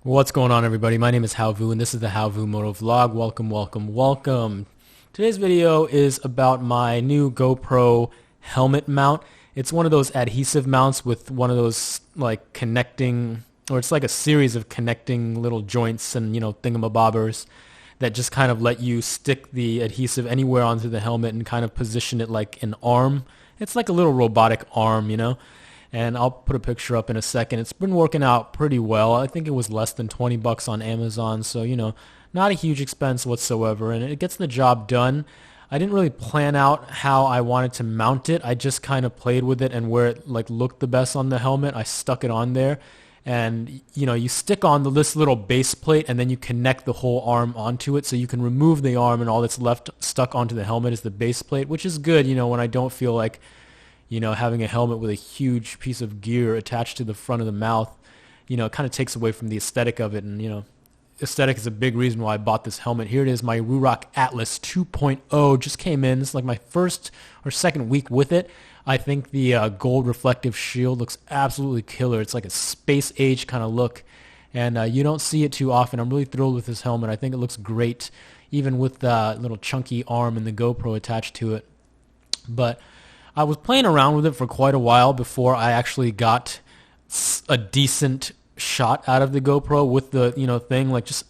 What's going on, everybody? My name is Halvu, and this is the Halvu Moto Vlog. Welcome, welcome, welcome. Today's video is about my new GoPro helmet mount. It's one of those adhesive mounts with one of those like connecting, or it's like a series of connecting little joints and thingamabobbers that just kind of let you stick the adhesive anywhere onto the helmet and kind of position it like an arm. It's like a little robotic arm. And I'll put a picture up in a second. It's been working out pretty well. I think it was less than 20 bucks on Amazon, so not a huge expense whatsoever, and it gets the job done. I didn't really plan out how I wanted to mount it. I just kind of played with it, and where it like looked the best on the helmet, I stuck it on there. And you stick on this little base plate, and then you connect the whole arm onto it, so you can remove the arm, and all that's left stuck onto the helmet is the base plate, which is good, when I don't feel like having a helmet with a huge piece of gear attached to the front of the mouth, it kind of takes away from the aesthetic of it. And, aesthetic is a big reason why I bought this helmet. Here it is, my Ruroc Atlas 2.0 just came in. It's like my first or second week with it. I think the gold reflective shield looks absolutely killer. It's like a space age kind of look, and you don't see it too often. I'm really thrilled with this helmet. I think it looks great, even with the little chunky arm and the GoPro attached to it. But I was playing around with it for quite a while before I actually got a decent shot out of the GoPro with the thing, like just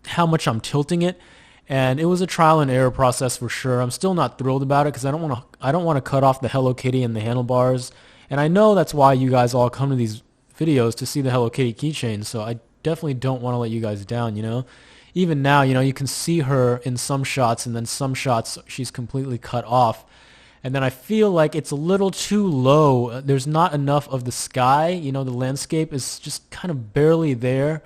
how much I'm tilting it. And it was a trial and error process for sure. I'm still not thrilled about it because I don't want to cut off the Hello Kitty and the handlebars. And I know that's why you guys all come to these videos, to see the Hello Kitty keychain. So I definitely don't want to let you guys down. Even now, you can see her in some shots, and then some shots she's completely cut off. And then I feel like it's a little too low. There's not enough of the sky. The landscape is just kind of barely there.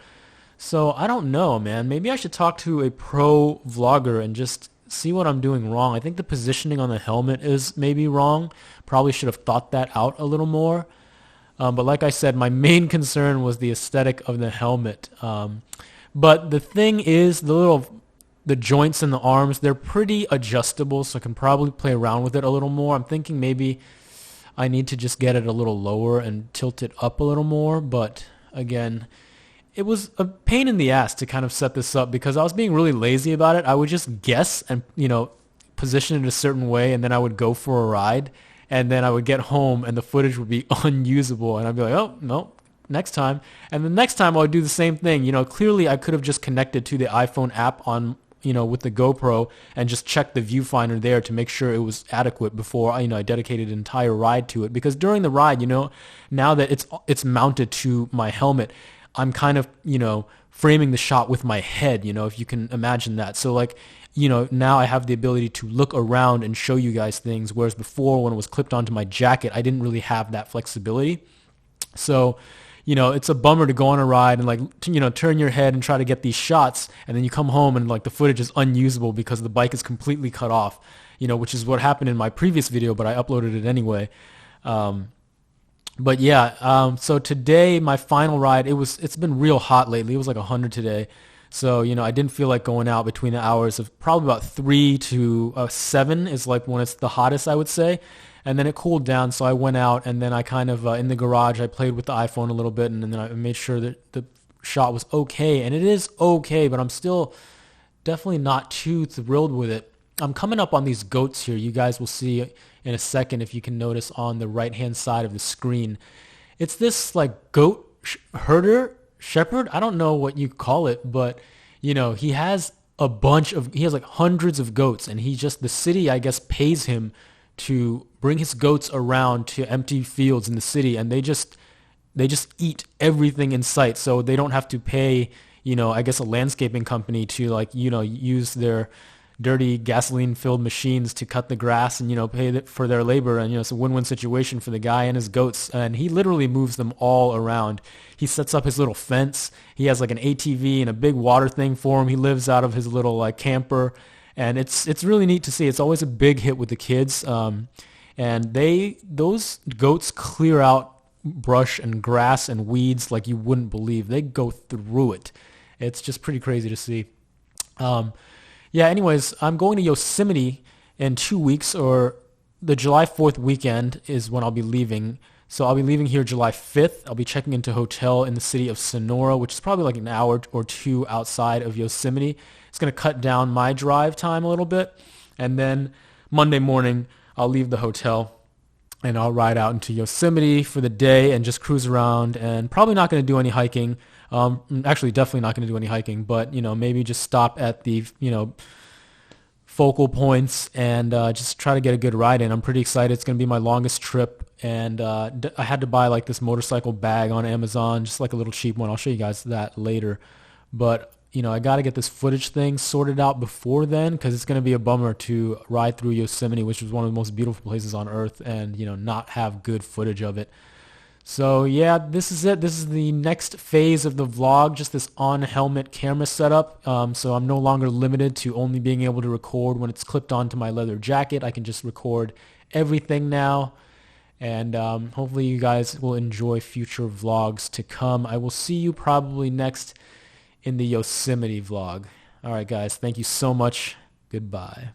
So I don't know, man. Maybe I should talk to a pro vlogger and just see what I'm doing wrong. I think the positioning on the helmet is maybe wrong. Probably should have thought that out a little more. But like I said, my main concern was the aesthetic of the helmet. But the thing is, the joints in the arms, they're pretty adjustable, so I can probably play around with it a little more. I'm thinking maybe I need to just get it a little lower and tilt it up a little more. But again, it was a pain in the ass to kind of set this up because I was being really lazy about it. I would just guess and, position it a certain way, and then I would go for a ride, and then I would get home and the footage would be unusable, and I'd be like, oh, no, next time. And the next time I would do the same thing. Clearly I could have just connected to the iPhone app on with the GoPro and just check the viewfinder there to make sure it was adequate before I dedicated an entire ride to it. Because during the ride, now that it's mounted to my helmet, I'm kind of, framing the shot with my head, if you can imagine that. So like, now I have the ability to look around and show you guys things, whereas before when it was clipped onto my jacket, I didn't really have that flexibility. So it's a bummer to go on a ride and like, turn your head and try to get these shots, and then you come home and like the footage is unusable because the bike is completely cut off, which is what happened in my previous video, but I uploaded it anyway. But yeah, so today, my final ride, it's been real hot lately. It was like 100 today. So, I didn't feel like going out between the hours of probably about 3 to 7 is like when it's the hottest, I would say. And then it cooled down, so I went out, and then I kind of, in the garage, I played with the iPhone a little bit, and then I made sure that the shot was okay. And it is okay, but I'm still definitely not too thrilled with it. I'm coming up on these goats here. You guys will see in a second if you can notice on the right-hand side of the screen. It's this, like, goat shepherd? I don't know what you call it, but, he has like hundreds of goats, and the city, I guess, pays him to bring his goats around to empty fields in the city, and they just eat everything in sight, so they don't have to pay, I guess a landscaping company to like, use their dirty gasoline-filled machines to cut the grass and, pay for their labor, and, it's a win-win situation for the guy and his goats, and he literally moves them all around. He sets up his little fence. He has like an ATV and a big water thing for him. He lives out of his little like camper. And it's really neat to see. It's always a big hit with the kids. And those goats clear out brush and grass and weeds like you wouldn't believe. They go through it. It's just pretty crazy to see. Yeah, anyways, I'm going to Yosemite in 2 weeks, or the July 4th weekend is when I'll be leaving. So I'll be leaving here July 5th. I'll be checking into a hotel in the city of Sonora, which is probably like an hour or two outside of Yosemite. It's going to cut down my drive time a little bit. And then Monday morning, I'll leave the hotel and I'll ride out into Yosemite for the day and just cruise around, and probably not going to do any hiking. Actually, definitely not going to do any hiking, but, maybe just stop at the, focal points and just try to get a good ride in. I'm pretty excited. It's going to be my longest trip, and I had to buy like this motorcycle bag on Amazon, just like a little cheap one. I'll show you guys that later. But I got to get this footage thing sorted out before then, because it's going to be a bummer to ride through Yosemite, which is one of the most beautiful places on earth, and not have good footage of it. So yeah, this is it. This is the next phase of the vlog, just this on-helmet camera setup. So I'm no longer limited to only being able to record when it's clipped onto my leather jacket. I can just record everything now. And hopefully you guys will enjoy future vlogs to come. I will see you probably next in the Yosemite vlog. All right, guys. Thank you so much. Goodbye.